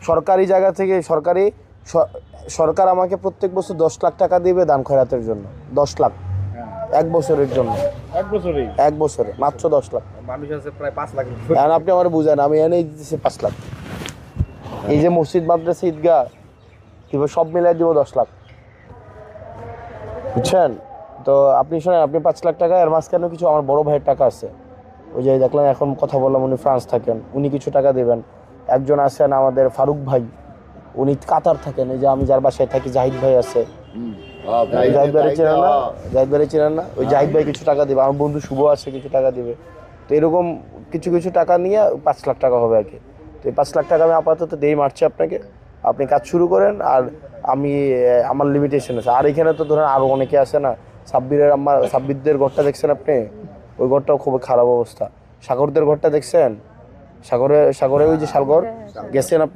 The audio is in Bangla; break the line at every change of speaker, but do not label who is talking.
সরকারি জায়গা থেকে সরকার আমাকে প্রত্যেক বছর 10 লাখ টাকা দিবে দান খয়রাতের জন্য। 10 লাখ এক বছরের জন্য। এক বছরে মাত্র 10 লাখ।
মানুষ আছে প্রায় 5 লাখ।
এখন আপনি আমার বুঝেন, আমি এনেই দিতেছি 5 লাখ। এই যে মসজিদ, মাদ্রাসা, ঈদগাহ দিব, সব মিলাই দিব 10 লাখ, বুঝছেন? তো আপনি শোনেন, আপনি 5 লাখ টাকা, এর মাঝখানে কিছু আমার বড় ভাইয়ের টাকা আছে। ওই যে দেখলাম এখন কথা বললাম, উনি ফ্রান্স থাকেন, উনি কিছু টাকা দেবেন। একজন আছেন আমাদের ফারুক ভাই, উনি কাতার থাকেন। এই যে আমি যার বাসায় থাকি, জাহিদ ভাই আছে। জাহিদ ভাই চেনেন না? জাহিদ ভাই চেনেন না? ওই জাহিদ ভাই কিছু টাকা দেবে। আমার বন্ধু শুভ আছে, কিছু টাকা দিবে। তো এরকম কিছু কিছু টাকা নিয়ে 5 লাখ টাকা হবে আর কি। তো এই 5 লাখ টাকা আমি আপাতত দেই মারছি আপনাকে, আপনি কাজ শুরু করেন। আর আমি আমার লিমিটেশন আছে। আর এখানে তো ধরেন আরও অনেকে আছে না, সাব্বিরদের ঘরটা দেখছেন আপনি? ওই ঘরটাও খুব খারাপ অবস্থা। সাগরদের ঘরটা দেখছেন? সাগরে ওই যে শালঘর গেছেন আপনি?